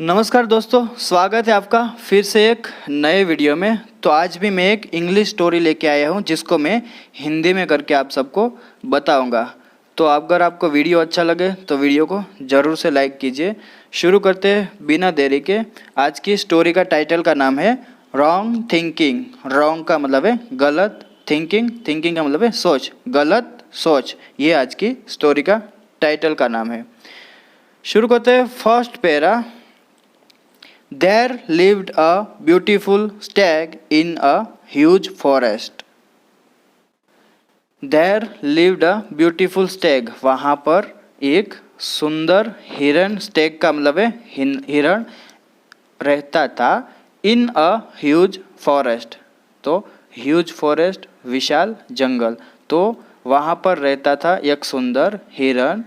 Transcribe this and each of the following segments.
नमस्कार दोस्तों, स्वागत है आपका फिर से एक नए वीडियो में। तो आज भी मैं एक इंग्लिश स्टोरी लेके आया हूँ जिसको मैं हिंदी में करके आप सबको बताऊँगा। तो अगर आपको वीडियो अच्छा लगे तो वीडियो को ज़रूर से लाइक कीजिए। शुरू करते हैं बिना देरी के। आज की स्टोरी का टाइटल का नाम है रॉन्ग थिंकिंग। रॉन्ग का मतलब है गलत, थिंकिंग थिंकिंग का मतलब है सोच, गलत सोच। ये आज की स्टोरी का टाइटल का नाम है। शुरू करते हैं first para. There lived a beautiful stag in a huge forest. There lived a beautiful stag. वहाँ पर एक सुंदर हिरण, स्टेग का मतलब है हिरण, रहता था। In a huge forest. तो huge forest विशाल जंगल। तो वहाँ पर रहता था एक सुंदर हिरण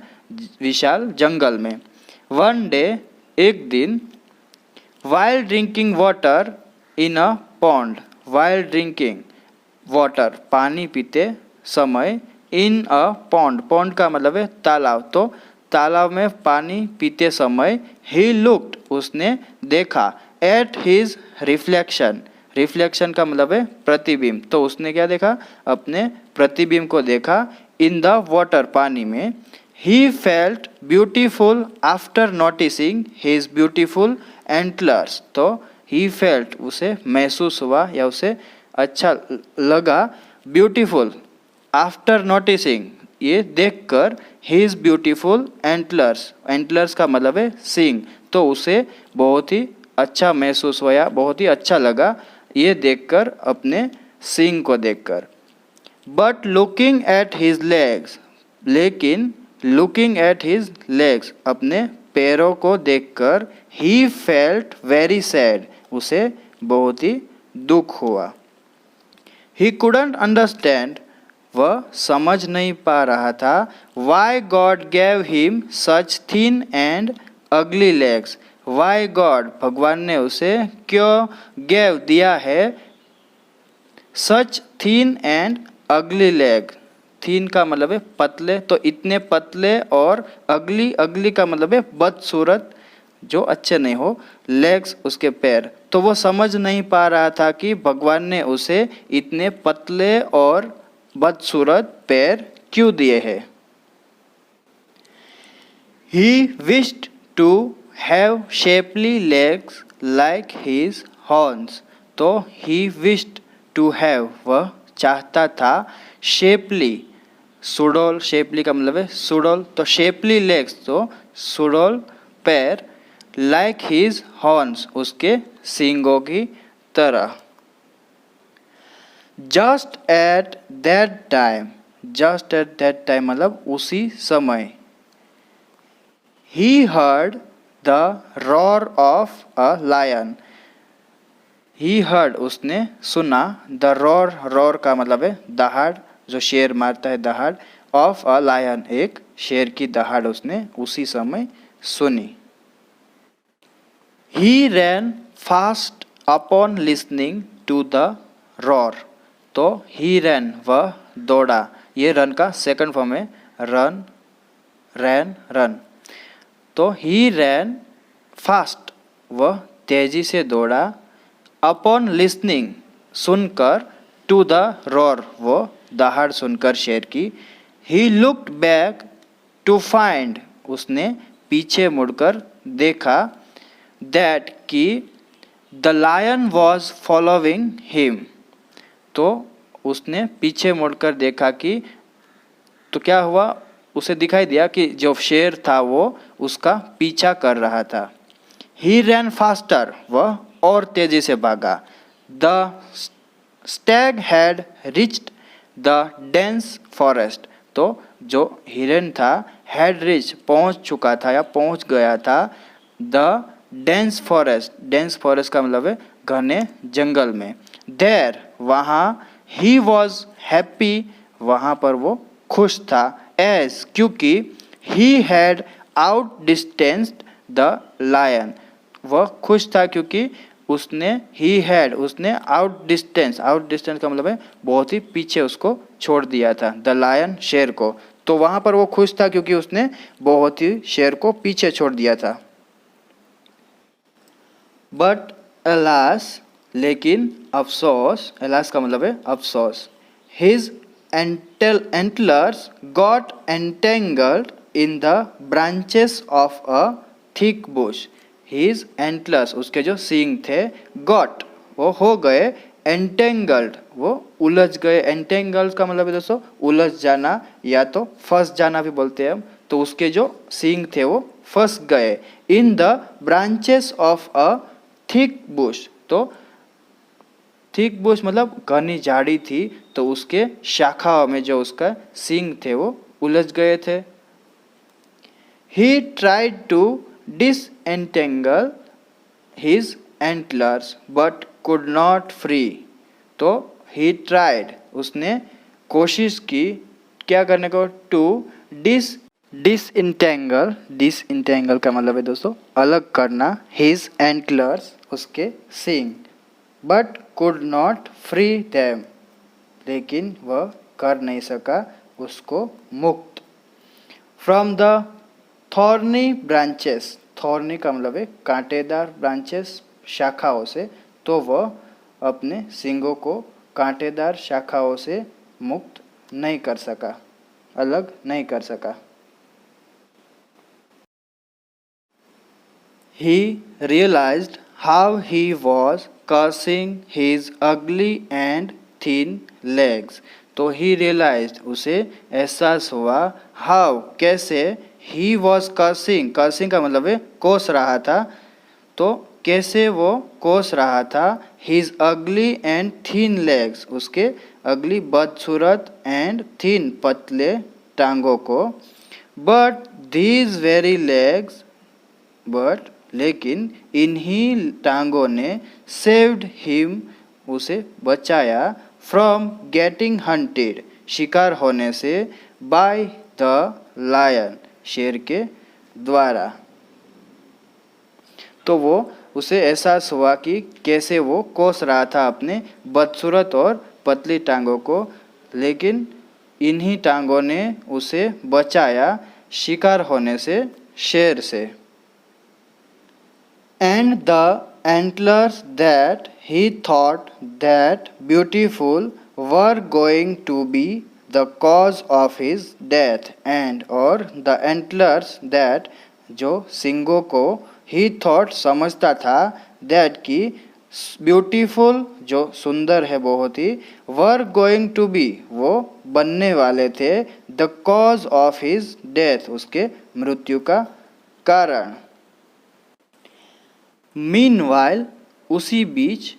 विशाल जंगल में। One day, एक दिन, while drinking water in a pond, while drinking water पानी पीते समय, in a pond, pond का मतलब है तालाब। तो तालाब में पानी पीते समय he looked, उसने देखा, at his reflection, reflection का मतलब है प्रतिबिंब। तो उसने क्या देखा? अपने प्रतिबिंब को देखा। in the water, पानी में। he felt beautiful after noticing his beautiful antlers. तो ही फेल्ट, उसे महसूस हुआ या उसे अच्छा लगा, ब्यूटीफुल आफ्टर नोटिसिंग, ये देखकर, हिज ब्यूटीफुल एंटलर्स, एंटलर्स का मतलब है सींग। तो उसे बहुत ही अच्छा महसूस हुआ या बहुत ही अच्छा लगा ये देखकर, अपने सींग को देखकर। But looking at his legs, लेकिन लुकिंग एट हिज लेग्स, अपने पैरों को देखकर, ही फेल्ट वेरी सैड, उसे बहुत ही दुख हुआ। ही कुडंट अंडरस्टैंड, वह समझ नहीं पा रहा था, Y God gave him such thin and अगली लेग्स, वाई गॉड, भगवान ने उसे क्यों गेव दिया है, सच थिन एंड अगली लेग, थीन का मतलब है पतले, तो इतने पतले, और अगली, अगली का मतलब है बदसूरत, जो अच्छे नहीं हो, लेग्स उसके पैर। तो वो समझ नहीं पा रहा था कि भगवान ने उसे इतने पतले और बदसूरत पैर क्यों दिए हैं। He wished to have shapely legs like his horns. तो he wished to have, वह चाहता था, शेपली, सुडोल, शेपली का मतलब है सुडोल, तो शेपली लेग्स, तो सुडोल पैर, लाइक हिज हॉर्न्स, उसके सींगों की तरह। Just at that time, just at that time मतलब उसी समय, he heard the roar of a lion, he heard, उसने सुना, द रॉर, रॉर का मतलब है दहाड़, जो शेर मारता है दहाड़, ऑफ अ लायन, एक शेर की दहाड़ उसने उसी समय सुनी। He ran fast upon listening to the roar, तो ही रैन, वह दौड़ा, ये रन का सेकंड फॉर्म है, रन, रैन, रन। तो ही रैन फास्ट, वह तेजी से दौड़ा, अपॉन लिसनिंग, सुनकर, टू द रॉर, वो दहाड़ सुनकर शेर की। He looked back to find, उसने पीछे मुड़कर देखा, दैट कि the lion was following him, तो उसने पीछे मुड़कर देखा कि, तो क्या हुआ, उसे दिखाई दिया कि जो शेर था वो उसका पीछा कर रहा था। ही रैन फास्टर, वह और तेजी से भागा। The stag had reached the dense forest, तो जो हिरन था, हैड रिच, पहुंच चुका था या पहुंच गया था, the dense forest, dense forest का मतलब है घने जंगल में। देयर, वहाँ, ही वॉज हैप्पी, वहाँ पर वो खुश था, एज, क्योंकि, he had outdistanced the lion, वह खुश था क्योंकि उसने, ही हैड, उसने आउट डिस्टेंस, आउट डिस्टेंस का मतलब है बहुत ही पीछे उसको छोड़ दिया था, द लायन, शेर को। तो वहाँ पर वो खुश था क्योंकि उसने बहुत ही शेर को पीछे छोड़ दिया था। बट अलास, लेकिन अफसोस, अलास का मतलब है अफसोस, his antlers got entangled in the branches of a thick Bush. His antlers, उसके जो सींग थे, गॉट वो हो गए, एंटेंगल्ड वो उलझ गए। एंटेंगल्ड का मतलब है दोस्तों उलझ जाना या तो फंस जाना भी बोलते हैं हम। तो उसके जो सींग थे वो फंस गए in the branches of a thick Bush. तो थिक बुश मतलब घनी झाड़ी थी, तो उसके शाखाओं में जो उसका सींग थे वो उलझ गए थे। He tried to disentangle his antlers but could not free। तो he tried, उसने कोशिश की क्या करने को, to disentangle का मतलब है दोस्तों अलग करना, his antlers, उसके सींग, but could not free them, लेकिन वह कर नहीं सका उसको मुक्त। From the thorny branches, thorny का मतलब है कांटेदार, ब्रांचेस शाखाओं से, तो वह अपने सींगों को कांटेदार शाखाओं से मुक्त नहीं कर सका, अलग नहीं कर सका। He realized how he was cursing his ugly and thin legs। तो he realized, उसे एहसास हुआ, how कैसे, he was cursing, cursing का मतलब है कोस रहा था, तो कैसे वो कोस रहा था, his ugly and thin legs, उसके अगली बदसूरत एंड thin पतले टांगों को, but these very legs, but लेकिन इन्हीं टांगों ने सेव्ड हिम, उसे बचाया, फ्रॉम गेटिंग हंटेड, शिकार होने से, बाय द लायन, शेर के द्वारा। तो वो उसे एहसास हुआ कि कैसे वो कोस रहा था अपने बदसूरत और पतली टांगों को, लेकिन इन्हीं टांगों ने उसे बचाया शिकार होने से, शेर से। And the antlers that he thought that beautiful were going to be the cause of his death, and और the antlers that, जो सिंगों को, he thought समझता था, that की ब्यूटीफुल जो सुंदर है बहुत ही, were going to be वो बनने वाले थे, the cause of his death उसके मृत्यु का कारण। मीनवाइल, उसी बीच,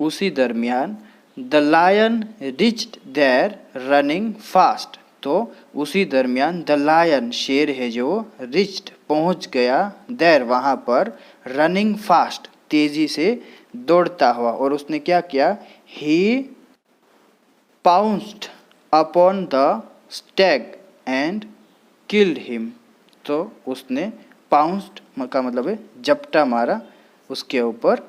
उसी दरमियान, the lion reached there running fast. तो उसी दरमियान द लायन, शेर है जो, रिच्ड पहुंच गया, देयर वहाँ पर, रनिंग फास्ट तेजी से दौड़ता हुआ, और उसने क्या किया, he pounced upon the stag and killed him. तो उसने पाउंस्ड का मतलब है झपटा मारा उसके ऊपर,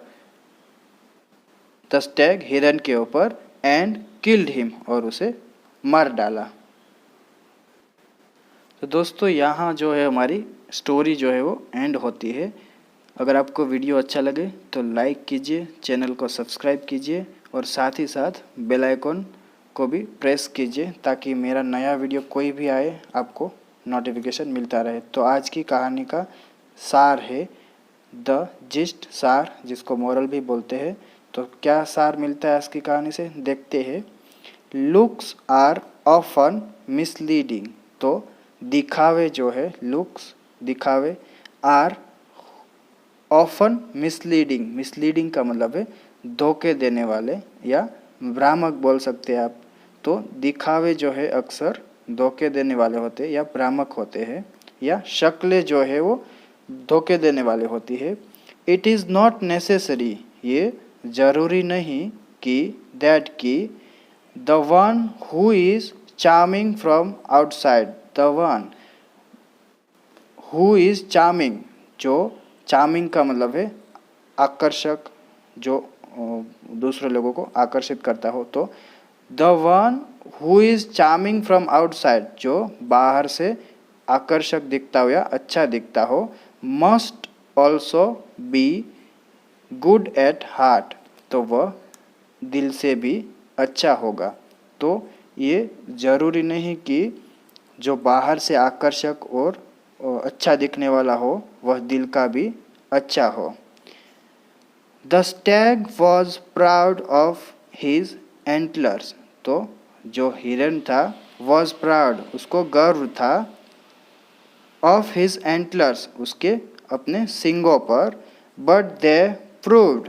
द स्टैग हिरन के ऊपर, एंड किल्ड हिम और उसे मार डाला। तो दोस्तों यहाँ जो है हमारी स्टोरी जो है वो एंड होती है। अगर आपको वीडियो अच्छा लगे तो लाइक कीजिए, चैनल को सब्सक्राइब कीजिए और साथ ही साथ बेल आइकन को भी प्रेस कीजिए ताकि मेरा नया वीडियो कोई भी आए आपको नोटिफिकेशन मिलता रहे। तो आज की कहानी का सार है द जिस्ट, सार जिसको मोरल भी बोलते हैं। तो क्या सार मिलता है आज की कहानी से, देखते हैं। Looks are often misleading. तो दिखावे जो है, लुक्स दिखावे, आर ऑफन मिसलीडिंग, मिसलीडिंग का मतलब है धोखे देने वाले या भ्रामक बोल सकते हैं आप। तो दिखावे जो है अक्सर धोखे देने वाले होते हैं या भ्रामक होते हैं, या शक्लें जो है वो धोखे देने वाले होती है। इट इज़ नॉट नेसेसरी, ये ज़रूरी नहीं कि, दैट की, the one who is charming from outside, the one who is charming, जो चार्मिंग का मतलब है आकर्षक, जो दूसरे लोगों को आकर्षित करता हो। तो the one who is charming from outside, जो बाहर से आकर्षक दिखता हो या अच्छा दिखता हो, must also be good at heart, तो वह दिल से भी अच्छा होगा। तो ये ज़रूरी नहीं कि जो बाहर से आकर्षक और अच्छा दिखने वाला हो वह दिल का भी अच्छा हो। The Stag was proud of his antlers, तो जो हिरन था वॉज प्राउड, उसको गर्व था, ऑफ हिज एंटलर्स, उसके अपने सींगों पर, but they proved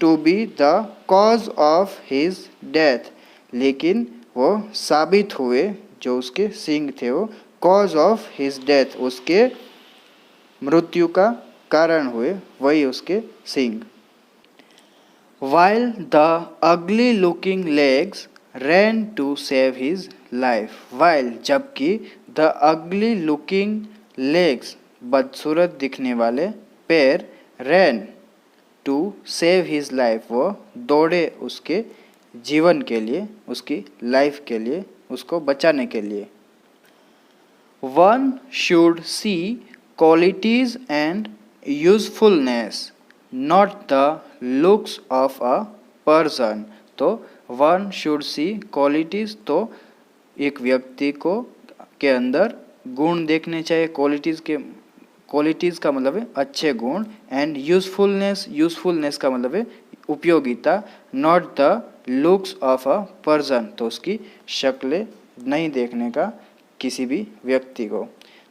to be the cause of his death, लेकिन वो साबित हुए, जो उसके सींग थे वो कॉज ऑफ हिज डेथ, उसके मृत्यु का कारण हुए, वही उसके सींग। While the ugly looking legs ran to save his life, while जबकि the ugly looking legs बदसूरत दिखने वाले पैर ran to save his life, वो दौड़े उसके जीवन के लिए, उसकी लाइफ के लिए, उसको बचाने के लिए। One should see qualities and usefulness, not the looks of a person, तो one should see qualities, तो एक व्यक्ति को के अंदर गुण देखने चाहिए, क्वालिटीज़ का मतलब है अच्छे गुण, एंड यूजफुलनेस का मतलब है उपयोगिता, not the looks of a person, तो उसकी शक्लें नहीं देखने का किसी भी व्यक्ति को।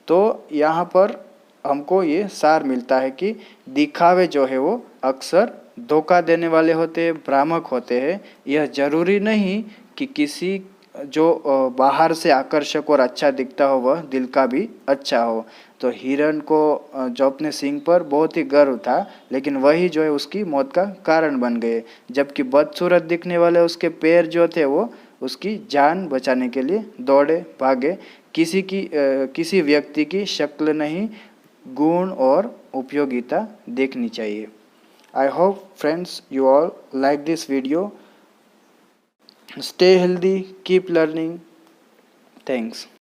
तो यहाँ पर हमको ये सार मिलता है कि दिखावे जो है वो अक्सर धोखा देने वाले होते हैं, भ्रामक होते हैं। यह जरूरी नहीं कि किसी जो बाहर से आकर्षक और अच्छा दिखता हो वह दिल का भी अच्छा हो। तो हिरन को जो अपने सींग पर बहुत ही गर्व था, लेकिन वही जो है उसकी मौत का कारण बन गए, जबकि बदसूरत दिखने वाले उसके पैर जो थे वो उसकी जान बचाने के लिए दौड़े भागे। किसी व्यक्ति की शक्ल नहीं, गुण और उपयोगिता देखनी चाहिए। I hope friends you all like this video. Stay healthy, keep learning. Thanks.